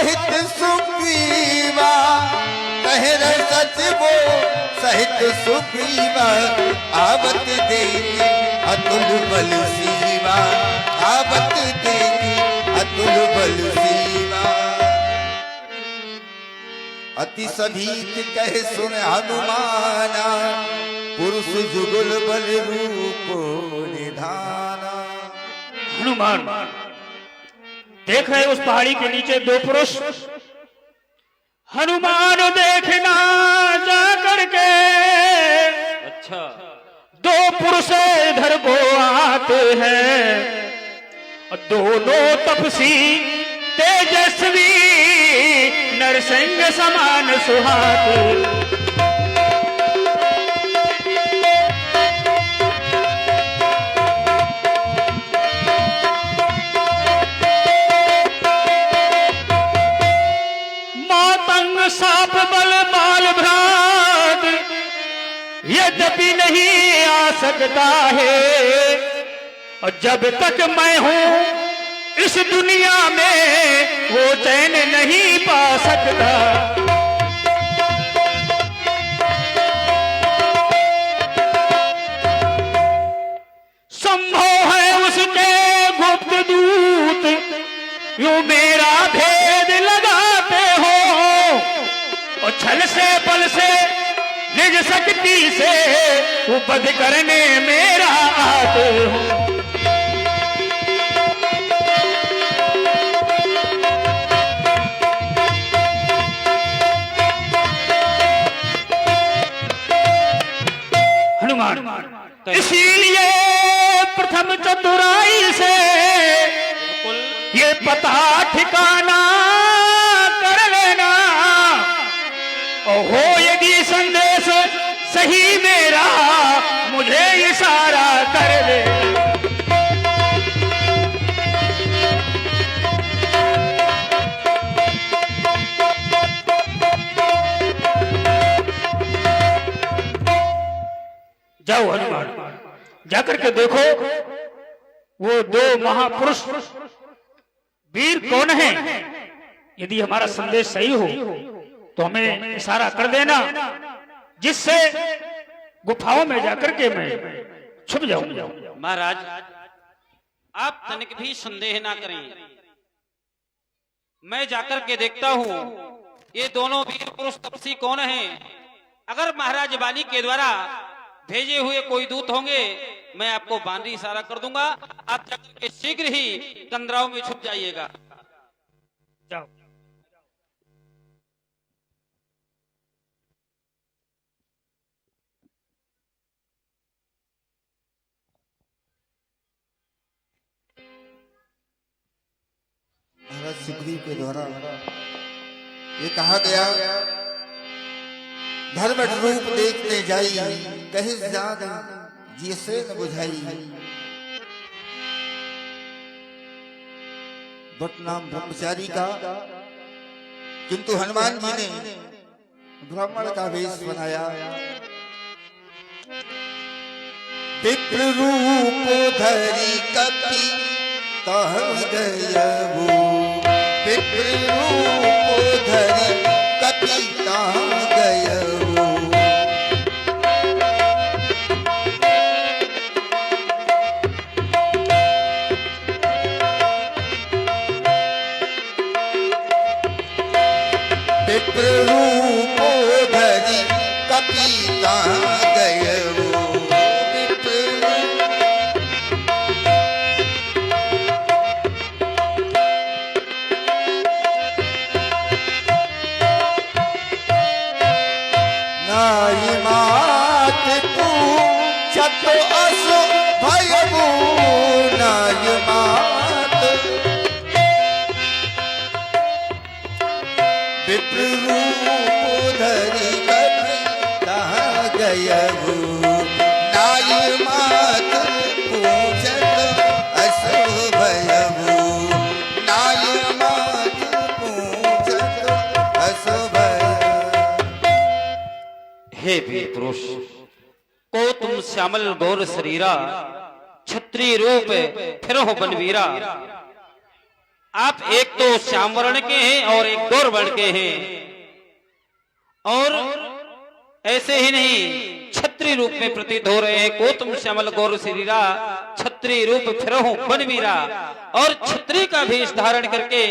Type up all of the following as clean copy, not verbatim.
सहित सुग्रीवा कहर सच वो सहित सुग्रीवा आवत देगी अतुल बल सीवा आवत देगी अतुल बल सीवा। अति सभीत कह सुन हनुमाना पुरुष जुगल बल रूप निधाना। हनुमान देख रहे उस पहाड़ी के नीचे दो पुरुष। हनुमान देखना जा करके अच्छा दो पुरुष इधर को आते हैं, दोनों तपसी तेजस्वी नरसिंह समान सुहाते। साप बल बाल भ्रात यद्यपि नहीं आ सकता है, और जब तक मैं हूं इस दुनिया में वो चैन नहीं पा सकता। संभव है उसके गुप्त दूत यूं मेरा भेद लगाते हो, और छल से बल से निज शक्ति से उपद करने मेरा आते हो। हनुमान इसीलिए प्रथम चतुराई से ये पता ठिकाना कर लेना, और हो यदि संदेश सही मेरा मुझे इशारा कर दे। जाओ हनुमान जाकर के देखो वो दो महापुरुष वीर कौन है। यदि हमारा संदेश सही हो तो हमें इशारा कर देना, जिससे गुफाओं में जाकर के मैं छुप जाऊंगा। महाराज आप तनिक भी संदेह ना करें, मैं जाकर के देखता हूँ ये दोनों वीर पुरुष तपसी कौन हैं। अगर महाराज वाली के द्वारा भेजे हुए कोई दूत होंगे मैं आपको बांधी इशारा कर दूंगा, आप जाकर के शीघ्र ही कंदराओं में छुप जाइएगा। जाओ। महाराज सुग्रीव के द्वारा ये कहा गया, धर्म रूप देखते जाई कहे जान जिसे न बुझाई। भट्ट नाम ब्रह्मचारी का, किंतु हनुमान जी ने ब्राह्मण का वेश बनाया। विप्र रूप धरी कपि तह गयबू, विप्र रूप धरी कपि तह गयबू। विप्र रूप धरी कपि तह गयबू। नाई मात पूछत असु भयबू, नाई मात विप्र रूप धरी कपि तह गयबू। नाई मात पूछत असु भयबू, नाई मात पूछत असु भयबू। हे वीर पुरुष को तुम श्यामल गौर शरीरा, क्षत्रिय रूप फिर हो बनवीरा। आप एक तो श्याम वर्ण के हैं और एक गौर वर्ण के हैं, और ऐसे ही नहीं छत्री रूप में प्रतीत हो रहे हैं। को तुम श्यामल गौर श्रीरा छत्री रूप फिरहु बनवीरा, और छत्री का भेष धारण करके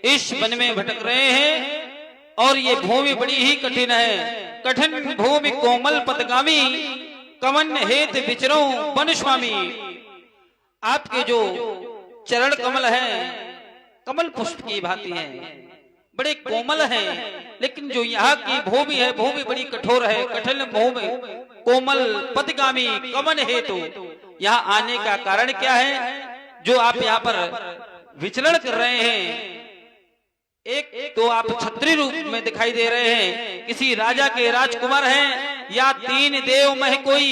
इस वन में भटक रहे हैं। और ये भूमि बड़ी ही कठिन है, कठिन भूमि कोमल पदगामी, कमन हेत विचरो वन स्वामी। आपके जो चरण कमल हैं कमल पुष्प की भांति हैं, बड़े कोमल हैं, लेकिन जो यहाँ की भूमि है भूमि बड़ी कठोर है, कठिन भूमि कोमल पदगामी कमन हेतु। यहाँ आने का कारण क्या है जो आप यहाँ पर विचरण कर रहे हैं? एक तो आप छत्री रूप में दिखाई दे रहे हैं, किसी राजा के राजकुमार हैं, या तीन देव मह कोई,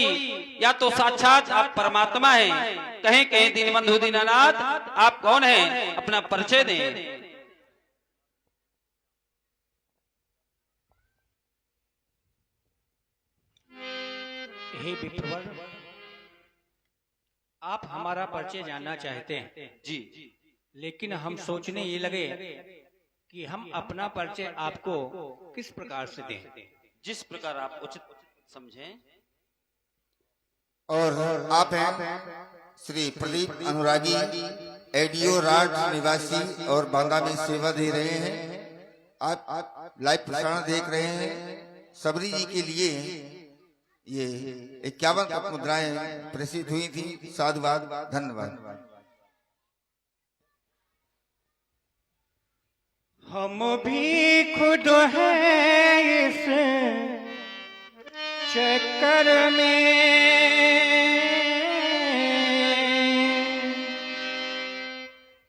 या तो साक्षात आप परमात्मा हैं। कहीं कहीं दीनबंधु दीनानाथ आप कौन हैं, अपना परिचय दें। हे विप्रवर, आप हमारा परिचय जानना चाहते हैं जी, लेकिन हम सोचने ये लगे कि हम अपना परिचय आपको किस प्रकार से दें। जिस प्रकार आप उचित समझें। और आप हैं श्री प्रदीप अनुरागी, एडियो राठ निवासी और बांदा में सेवा दे रहे हैं। आप लाइव प्रसारण देख रहे हैं। सबरी जी के लिए ये 51 मुद्राएं प्रसिद्ध हुई थी। साधुवाद, धन्यवाद। हम भी खुद हैं इस चक्कर में,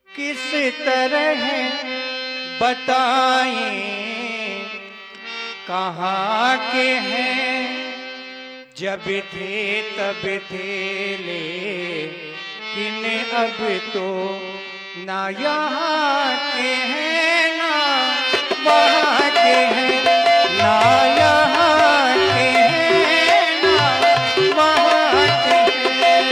किस तरह बताएं कहाँ के हैं। जब थे तब थे लेकिन अब तो ना यहाँ के हैं ना वहाँ के हैं, ना यहाँ के हैं ना वहाँ के हैं।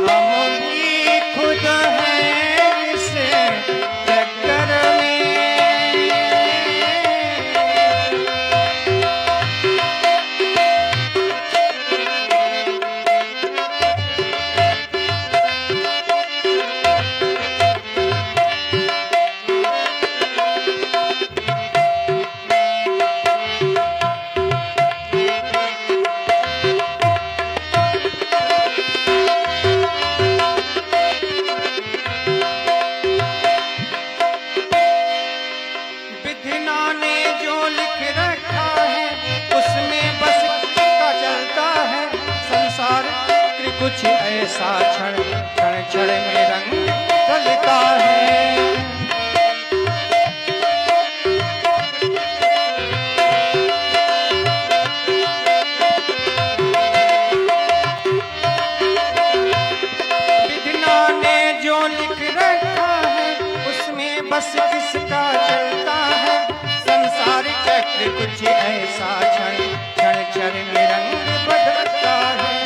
हम भी खुद हैं इस चक्कर में। कुछ ऐसा क्षण क्षण क्षण में रंग बदलता है। विधना ने जो लिख रखा है उसमें बस किसका चलता है। संसार चक्र कुछ ऐसा क्षण क्षण क्षण में रंग बदलता है।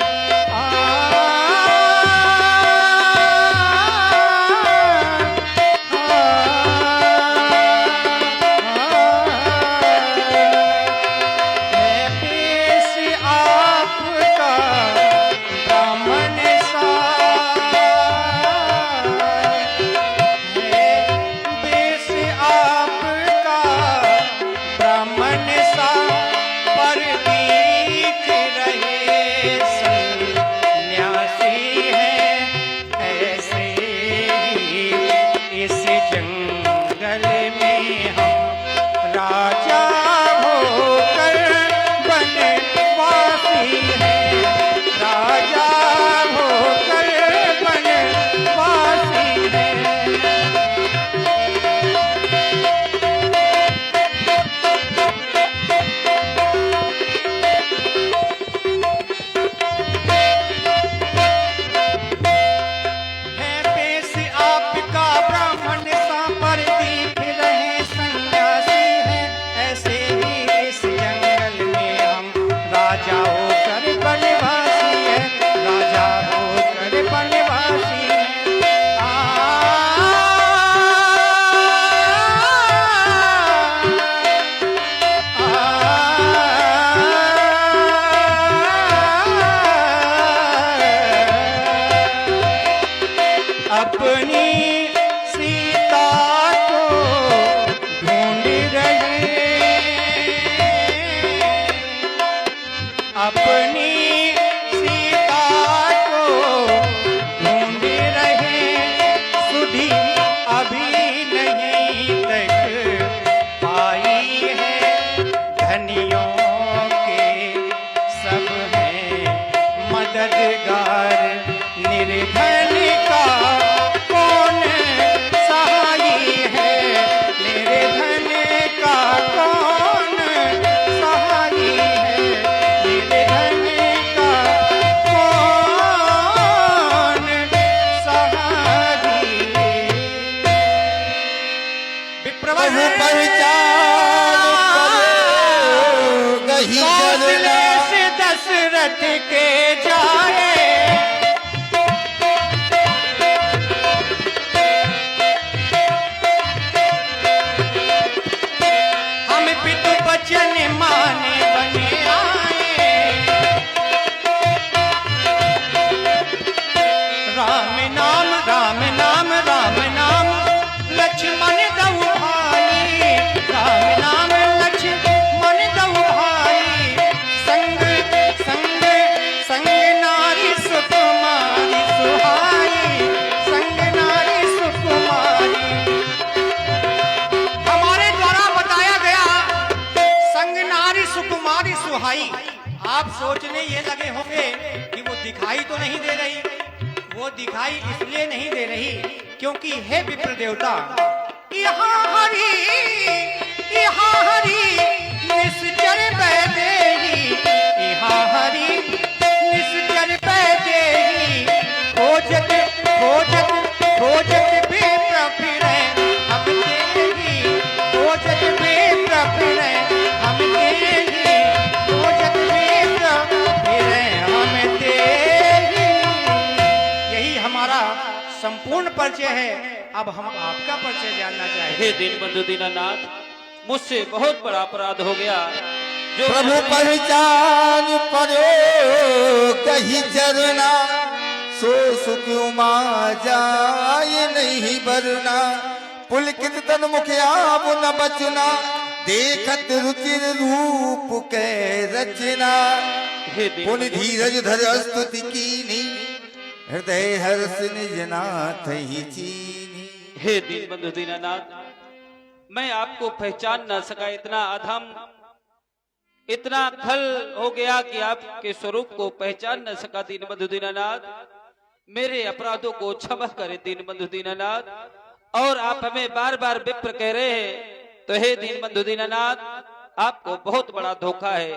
अपनी सीता को ढूंढ रहे, अपनी सीता को ढूंढ रहे, सुधी अभी नहीं तक पाई है, धनियों के सब हैं मददगार, निर्धन का कौन सहाई है, निर्धन का कौन सहाई है, निर्धन का कौन सहाई है। विप्रवर प्रभु पहचान करो गही कौशले जरना। से दशरथ के जाए, हम पितु वचन माने बने आए, राम नाम राम नाम राम नाम लक्ष्मण दऊ भाई, राम नाम लक्ष्मण दऊ भाई, संग संग संग नारी सुकुमारी सुहाई, संग नारी सुकुमारी। हमारे द्वारा बताया गया संग नारी सुकुमारी सुहाई। आप सोचने ये लगे होंगे कि वो दिखाई तो नहीं दे रही, वो दिखाई इसलिए नहीं दे रही क्योंकि हे विप्र देवता, यहाँ हरि निश्चर बैदेही, यहाँ हरि निश्चर बैदेही, खोजत खोजत खोजत विप्र फिरे हम तेही, खोजत विप्र फिरे हम तेही, खोजत विप्र फिरे हम तेही। यही हमारा संपूर्ण परिचय है। अब हम आपका परिचय जानना चाहेंगे। हे दीनबंधु दीनानाथ, मुझसे बहुत बड़ा अपराध हो गया जो प्रभु पहचान करो कही जरना, सो सुख उमा जाय नहीं बरना, पुलकित तन मुखिया न बचना, देखत रुचिर रूप के रचना, हे पुन दीन धीरज धर स्तुति कीनी, हृदय हर्ष निज नाथ ही चीनी। हे दीनबंधु दीनानाथ, मैं आपको पहचान न सका, इतना अधम इतना खल हो गया कि आपके स्वरूप को पहचान न सका। दीनबंधु दीनानाथ, मेरे अपराधों को क्षमा करे दीनबंधु दीनानाथ। और आप हमें बार बार विप्र कह रहे हैं, तो हे दीनबंधु दीनानाथ, आपको बहुत बड़ा धोखा है।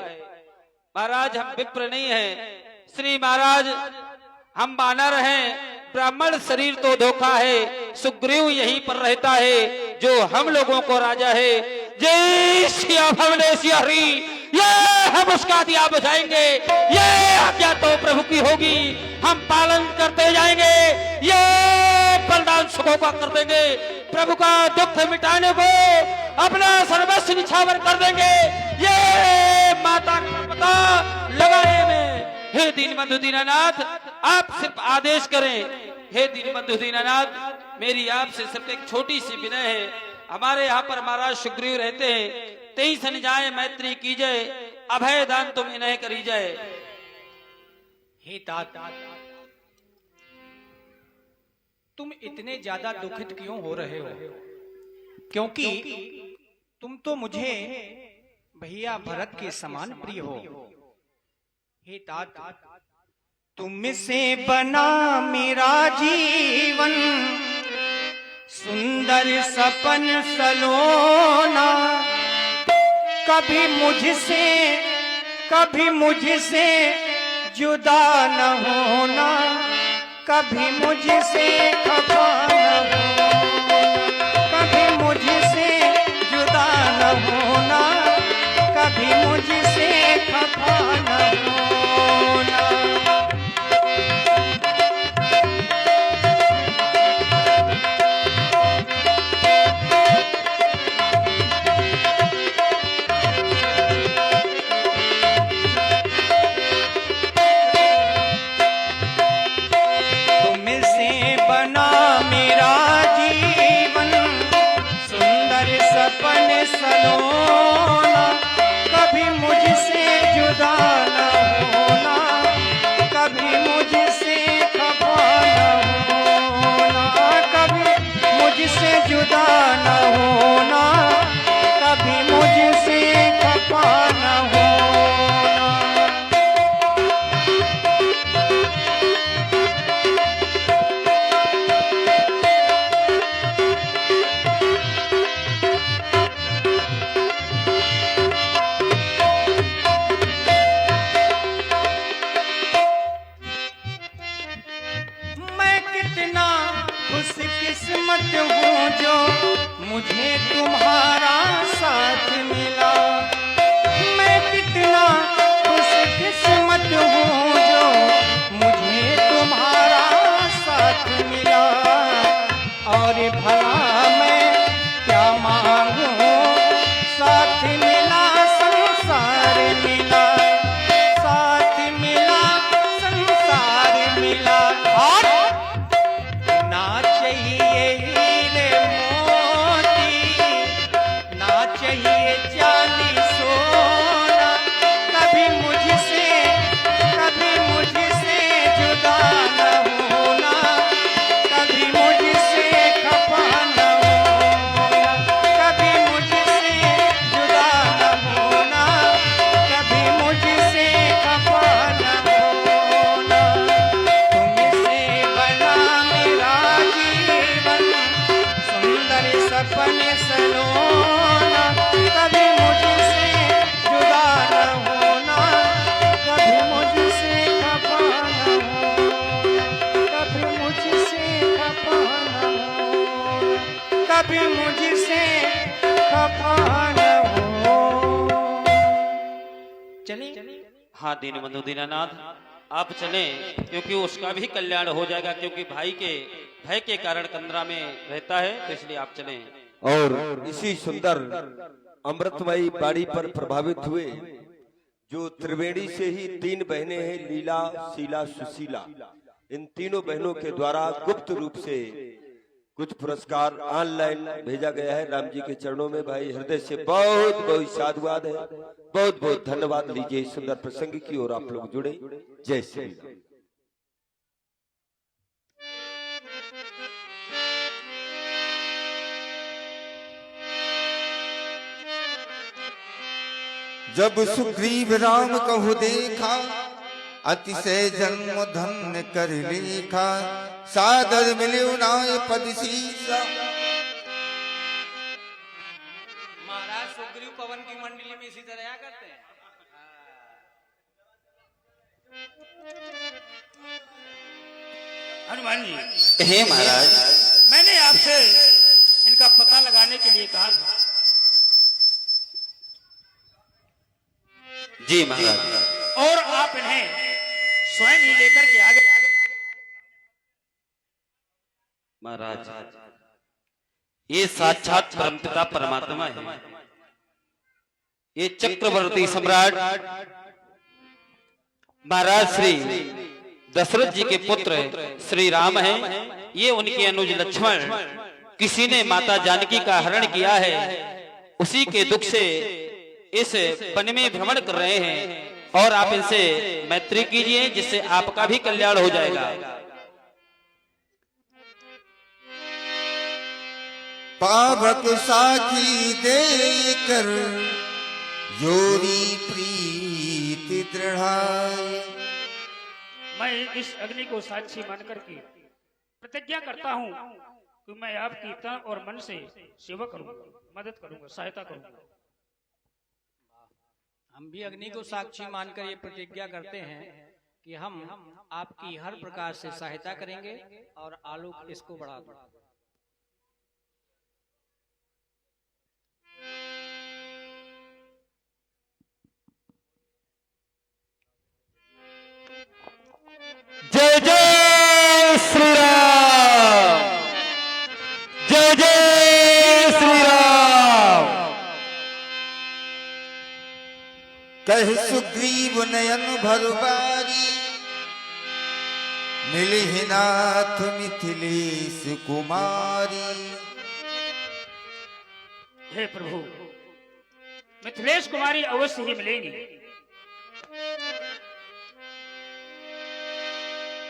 महाराज, हम विप्र नहीं हैं। श्री महाराज, हम वानर हैं। ब्राह्मण शरीर तो धोखा है, सुग्रीव यहीं पर रहता है जो हम लोगों को राजा है। जय सिया भवने सिया हरि, ये हम उसका दिया बुझाएंगे, ये आज्ञा तो प्रभु की होगी, हम पालन करते जाएंगे, ये बलिदान सुखों का कर देंगे, प्रभु का दुख मिटाने को अपना सर्वस्व निछावर कर देंगे, ये माता का पता लगाने में। हे दीनबंधु दीनानाथ, आप सिर्फ आदेश करें। हे दीनबंधु दीनानाथ, मेरी आपसे सिर्फ एक छोटी सी विनय है। हमारे यहाँ पर महाराज सुग्रीव रहते हैं, तेई सन जाए मैत्री की जाए, अभय दान तुम इन्हें करी जाए। हे तात, तुम इतने ज्यादा दुखित क्यों हो रहे हो? क्योंकि तुम तो मुझे भैया भरत के समान प्रिय हो। हे तात, तुमसे बना मेरा जीवन, सुंदर सपन सलोना, कभी मुझसे जुदा न होना, कभी मुझसे खफा न होना, कभी मुझसे जुदा न होना, कभी मुझसे खफा न होना। तुमसे बना सलोना, कभी मुझसे जुदा न होना, कभी मुझसे खफा न होना, कभी मुझसे जुदा न होना, कभी मुझसे खफा न होना। मैं कितना खुशकिस्मत हूँ जो मुझे तुम्हारा साथ मिला। मैं कितना खुशकिस्मत हूँ जो मुझे तुम्हारा साथ मिला। और भला मैं क्या मांगू, साथ मिला संसार मिला, साथ मिला संसार मिला। और ना चाहिए हीरे मोती, ना चाहिए चांदी सोना, कभी मुझसे जुदा न होना, कभी मुझसे खफा न होना, कभी मुझसे जुदा न होना, कभी मुझसे खफा न होना। तुमसे बना मेरा जीवन, सुंदर सपने सलोना, कभी मुझसे जुदा न होना, कभी मुझसे खफा न होना, कभी मुझसे खफा न होना, कभी मुझसे खफा न हो। चलिए हाँ दीनबंधु दीनानाथ, आप चले, क्योंकि उसका भी कल्याण हो जाएगा, क्योंकि भाई के भय के कारण कंदरा में रहता है, तो इसलिए आप चलें। और इसी सुंदर अमृतमयी बाड़ी पर प्रभावित हुए जो त्रिवेणी से ही 3 बहनें हैं, लीला, शीला, सुशीला, इन तीनों बहनों के द्वारा गुप्त रूप से कुछ पुरस्कार ऑनलाइन भेजा गया है राम जी के चरणों में। भाई हृदय से बहुत बहुत साधुवाद है, बहुत बहुत धन्यवाद। लीजिए इस सुंदर प्रसंग की ओर आप लोग जुड़े। जय श्री राम। जब सुग्रीव राम कहु देखा, अतिशय जन्म धन्य कर लेखा, सादर मिल्यो नाय पद सीसा। महाराज सुग्रीव पवन की मंडली में इसी तरह करते हैं। हनुमान जी, हे महाराज, मैंने आपसे इनका पता लगाने के लिए कहा था। जी महाराज। और आप इन्हें स्वयं ही लेकर के आगे। महाराज, ये साक्षात परमपिता परमात्मा है। ये चक्रवर्ती सम्राट महाराज श्री दशरथ जी के पुत्र श्री राम हैं। ये उनके अनुज लक्ष्मण, किसी ने माता जानकी का हरण किया है, उसी के दुख से इस वन में भ्रमण कर रहे हैं। और आप इनसे मैत्री कीजिए, जिससे आपका भी कल्याण हो जाएगा। पावक साखी देकर जोरी प्रीति दृढ़ाए। मैं इस अग्नि को साक्षी मानकर के प्रतिज्ञा करता हूँ कि मैं आपकी तन और मन से सेवा करूंगा, मदद करूंगा, सहायता करूंगा। हम भी अग्नि को साक्षी मानकर ये प्रतिज्ञा करते हैं कि हम आपकी हर प्रकार से सहायता करेंगे और आलोक इसको बढ़ा दें। जय जय श्री राम, जय जय श्री राम। कह सुग्रीव नयन भरबारी, मिली नाथ मिथिलेश कुमारी। हे प्रभु, मिथिलेश कुमारी अवश्य ही मिलेंगी।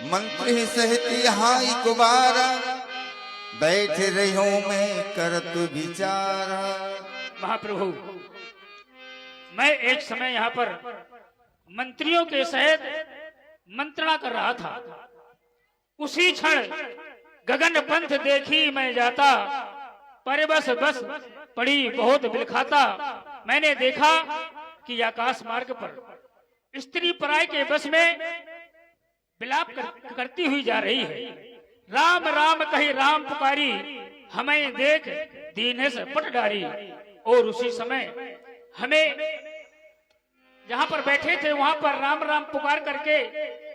मंत्री सहित यहाँ एक बार बैठ रही हूं मैं करत विचारा। महाप्रभु, मैं एक समय यहाँ पर मंत्रियों के सहित मंत्रणा कर रहा था। उसी क्षण गगन पंथ देखी मैं जाता, पर बस बस पड़ी बहुत बिलखाता। मैंने देखा कि आकाश मार्ग पर स्त्री पराय के बस में विलाप करती हुई जा रही है। राम राम कही राम पुकारी, हमें देख दीने से पट डारी। और उसी समय हमें जहाँ पर बैठे थे वहां पर राम राम पुकार करके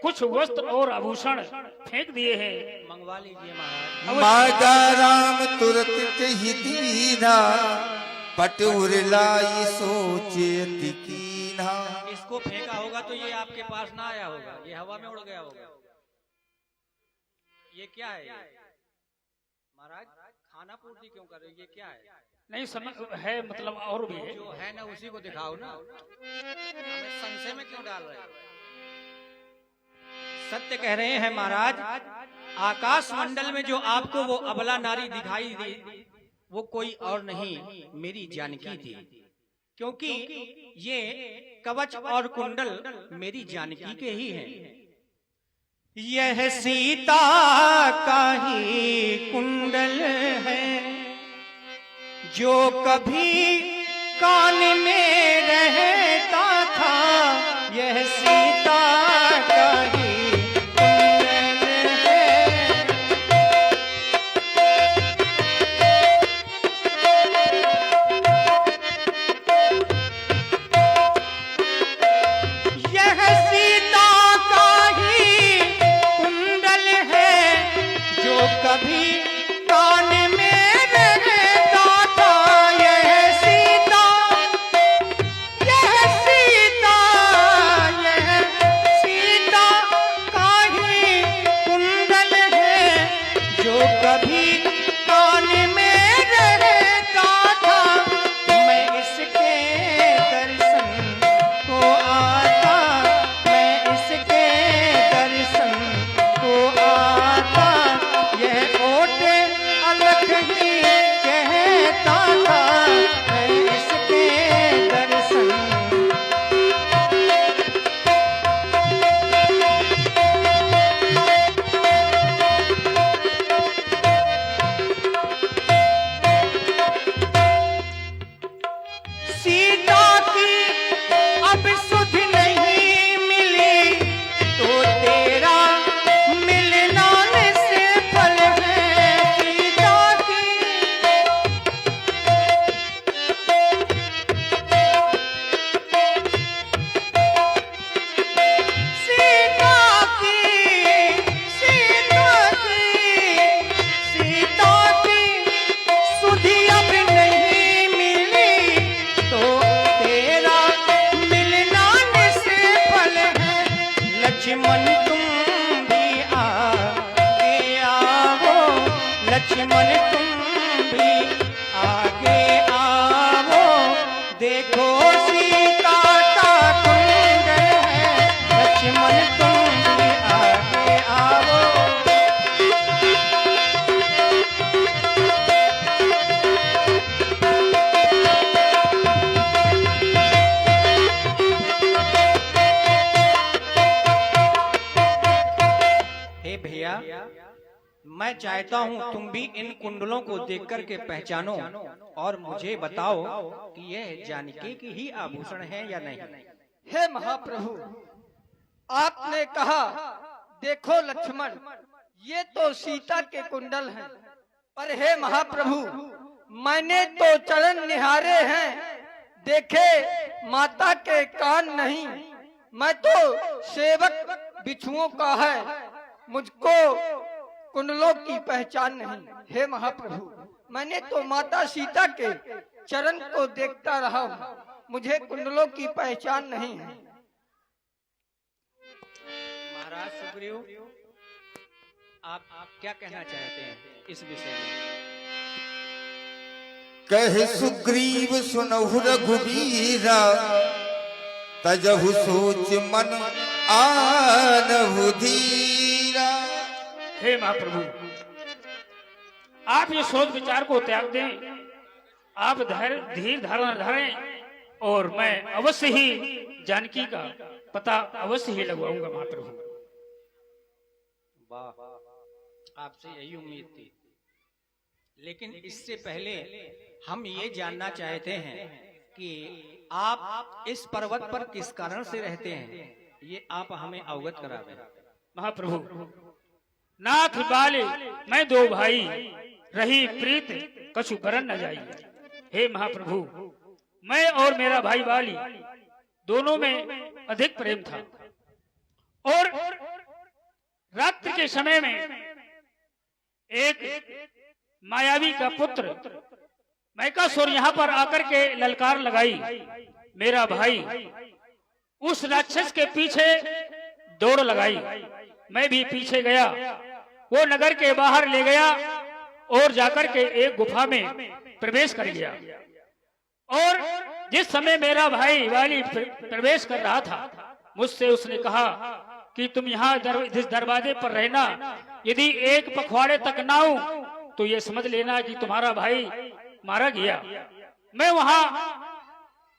कुछ वस्त्र और आभूषण फेंक दिए हैं। मंगवा लीजिए महाराज। मागा राम तुरत ही दीना, पटुर लाई सोचे कीना। इसको फेंका होगा तो ये आपके पास ना आया होगा, ये हवा में उड़ गया होगा। ये क्या है महाराज? खाना पूर्ति क्यों कर रहे हो? ये क्या है? नहीं समझ है, मतलब और भी है। जो है ना उसी को दिखाओ ना, हमें संशय में क्यों डाल रहे हो? सत्य कह रहे हैं महाराज। आकाश मंडल में जो आपको वो अबला नारी दिखाई दी, वो कोई और नहीं, मेरी जानकी थी। क्योंकि ये कवच और कुंडल मेरी जानकी के ही हैं। यह सीता का ही कुंडल है, जो कभी कान में रहता था। यह सीता का ही कुंडल है। यह सीता का ही कुंडल है, जो कभी कान में रहता था। यह सीता, यह सीता, यह सीता का ही कुंडल है, जो कभी कान में रहता था। मैं इसके दर्शन को आता, मैं इसके दर्शन को आता। यह ओट अलख ही कहता था, मैं इसके दर्शन। सीता की अब सुध नहीं मिली, तो तेरा मिलना निष्फल है। सीता की सीता की सीता की सीता की सुधि अब नहीं मिली, तो तेरा मिलना निष्फल है। लक्ष्मण तुम भी आगे आओ, लक्ष्मण तुम भी आगे आओ। देखो सीता का कुंडल है, लक्ष्मण तुम भी आगे आओ। हे भैया, मैं चाहता हूँ तुम भी इन कुंडलों को देख करके पहचानो और मुझे बताओ कि यह जानकी की ही आभूषण है या नहीं। हे महाप्रभु, आपने कहा देखो लक्ष्मण, ये तो सीता के कुंडल हैं। पर हे महाप्रभु, मैंने तो चरण निहारे हैं, देखे माता के कान नहीं। मैं तो सेवक बिच्छुओं का है, मुझको कुंडलों की पहचान नहीं। हे महाप्रभु, मैंने तो माता सीता के चरण को देखता रहा हूँ, मुझे कुंडलों की पहचान नहीं है। महाराज सुग्रीव, आप क्या कहना चाहते हैं इस विषय में? कहे सुग्रीव सुनहु रघुबीरा तजहु सोच मन आनहु धीरा। हे महाप्रभु, आप ये सोच विचार को त्याग दें, आप धीर धारण धरें और मैं अवश्य ही जानकी का पता अवश्य ही लगवाऊंगा महाप्रभु। वाह, आपसे यही उम्मीद थी। लेकिन इससे पहले हम ये जानना चाहते हैं कि आप इस पर्वत पर किस कारण से रहते हैं, ये आप हमें अवगत करा दें। महाप्रभु, नाथ बाले मैं दो भाई, रही प्रीत कछु करन न जाई। हे महाप्रभु, मैं और मेरा भाई बाली दोनों में अधिक प्रेम था और रात्रि के समय में एक मायावी का पुत्र मैकासुर यहाँ पर आकर के ललकार लगाई। मेरा भाई उस राक्षस के पीछे दौड़ लगाई, मैं भी पीछे गया, वो नगर के बाहर ले गया और जाकर के एक गुफा में प्रवेश कर गया। और जिस समय मेरा भाई वाली प्रवेश कर रहा था, मुझसे उसने कहा कि तुम यहाँ इस दरवाजे पर रहना, यदि एक पखवाड़े तक ना आऊं तो ये समझ लेना कि तुम्हारा भाई मारा गया। मैं वहां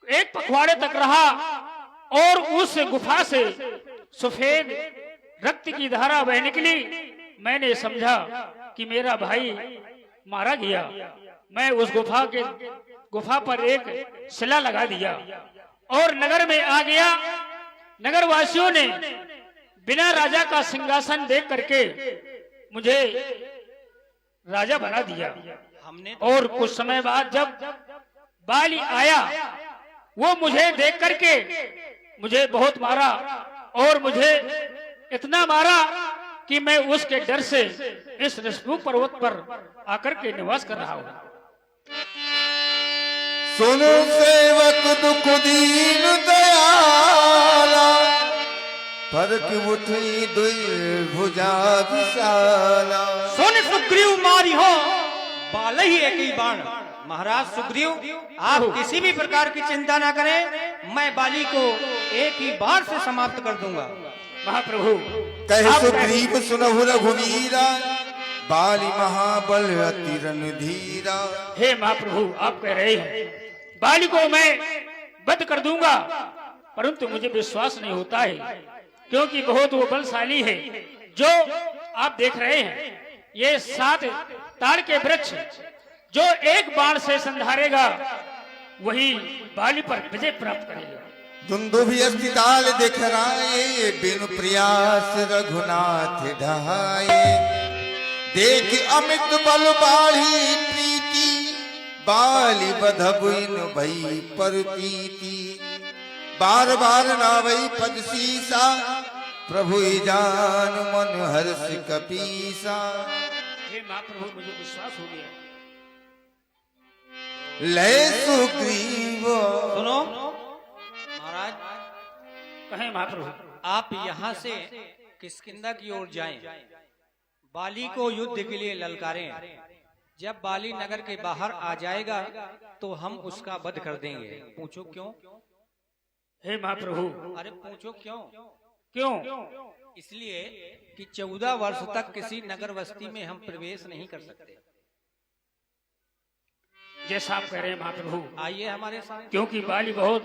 एक पखवाड़े तक रहा और उस गुफा से सफेद रक्त की धारा बह निकली। मैंने समझा कि मेरा भाई मारा गया। मैं उस गुफा पर एक शिला लगा दिया और नगर में आ गया। नगर वासियों ने बिना राजा का सिंहासन देख करके मुझे राजा बना दिया। हमने और कुछ समय बाद जब बाली आया, वो मुझे देख करके मुझे बहुत मारा और मुझे इतना मारा कि मैं उसके डर से इस ऋषभु पर्वत पर आकर के निवास कर रहा हूँ। सुनो सेवक दुख दीन दयाला, फरक उठी दुई भुजा विशाला। सुन सुग्रीव मारी हो बाल ही एक ही बाण। महाराज सुग्रीव, आप किसी भी प्रकार की चिंता ना करें, मैं बाली को एक ही बार से समाप्त कर दूंगा। महाप्रभु, कहे सुग्रीव सुनहु रघुवीरा, बाली महाबल अति रणधीरा। हे महाप्रभु, आप कह रहे हैं बाली को मैं वध कर दूंगा, परंतु मुझे विश्वास नहीं होता है, क्योंकि बहुत वो बलशाली है। जो आप देख रहे हैं ये 7 ताड़ के वृक्ष, जो एक बाण से संधारेगा वही बाली पर विजय प्राप्त करेगा। दुंदुभि अस्थिताल दिखराए, बिनु प्रयास रघुनाथ ढहाए। देख अमित बल बाढ़ी प्रीति, बाली बधबुइन भई परतीति। बार बार नावई पद सीसा, प्रभु जान मन हर्ष कपीसा। हे महाप्रभु, मुझे विश्वास हो गया। लय सुग्रीव, सुनो महाराज, कहे महाप्रभु, आप यहाँ से किष्किंधा की ओर जाएं, बाली को युद्ध के लिए ललकारें। जब बाली नगर के बाहर आ जाएगा तो हम उसका वध कर देंगे। पूछो क्यों? हे महाप्रभु, अरे पूछो क्यों? क्यों? इसलिए कि 14 वर्ष तक किसी नगर बस्ती में हम प्रवेश नहीं कर सकते। जैसा आप कह रहे हैं महाप्रभु, आइए हमारे साथ। क्योंकि बाली बहुत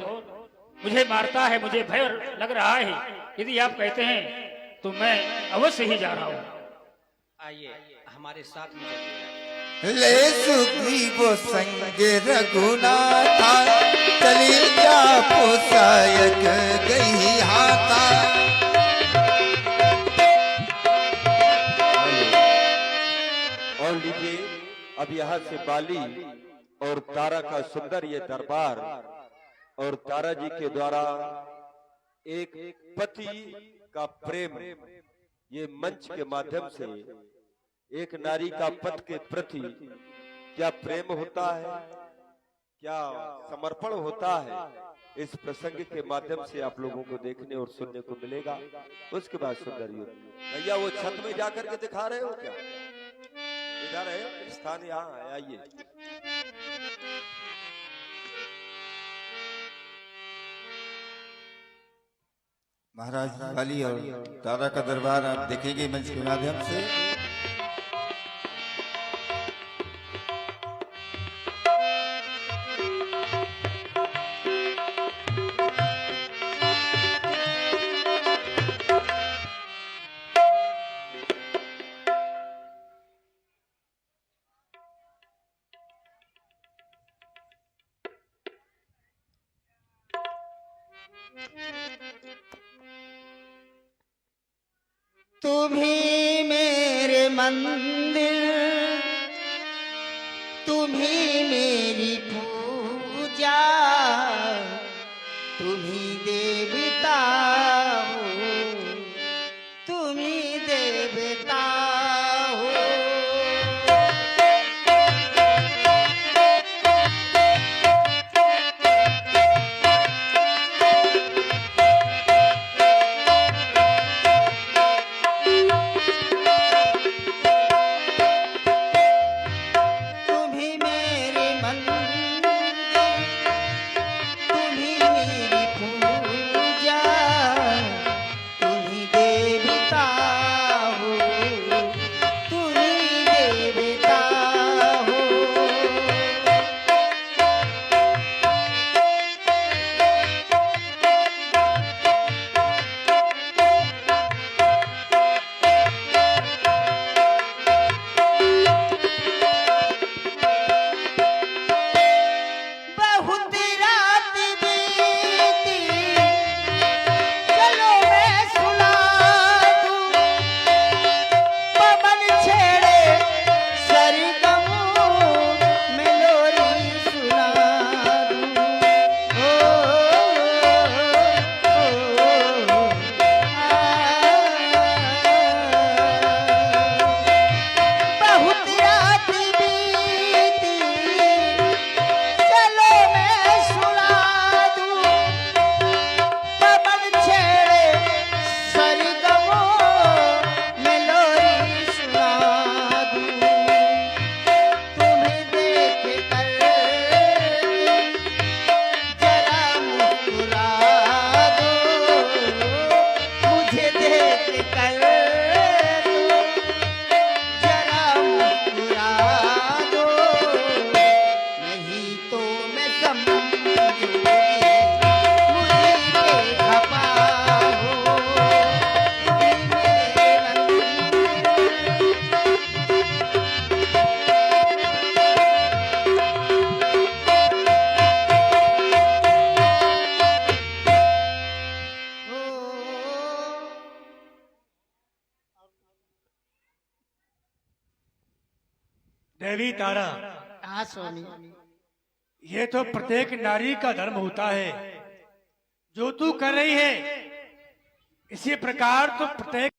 मुझे मारता है, मुझे भय लग रहा है। यदि आप कहते हैं तो मैं अवश्य ही जा रहा हूँ। आइए हमारे साथ में चलिए। ले सुग्रीव संग रघुनाथा, चली जा पोसायक गई हाथा। और लीजिए, अब यहाँ से बाली और तारा का सुंदर ये दरबार और तारा जी के द्वारा एक पति का प्रेम, ये मंच के माध्यम से एक नारी का पति के प्रति क्या प्रेम होता है, क्या समर्पण होता है, इस प्रसंग के माध्यम से आप लोगों को देखने और सुनने को मिलेगा। उसके बाद सुंदर युद्ध। भैया वो छत में जाकर के दिखा रहे हो क्या? इधर है स्थान, यहाँ है, आइए। महाराज वाली और दादा का दरबार आप देखेंगे मंच के माध्यम से। तुम्ही मेरे मंदिर, तुम्ही मेरी पूजा, तुम्ही देवता हो, तुम्ही देवता हो। तुम्ही मेरे मंदिर, तुम्ही मेरी पूजा, तुम्ही देवता हो, तुम्ही देवता हो। बहुत रात बीती, चलो मैं सुना दूं, पवन छेड़े सरगम में लोरी सुना दूं। बहुत रात बीती, चलो मैं सुना दूं, पवन छेड़े सरगमों में लोरी सुना दूं। तुम्हें देख कर जरा मुस्कुरा दो, मुझे देख कर जरा मुस्कुरा दो, नहीं तो मैं समझूंगी मुझे बेखफा हो। तुम्ही मेरे देवी तारा, हाँ स्वामी, ये तो प्रत्येक नारी का धर्म होता है। जो तू कर रही है इसी प्रकार तो प्रत्येक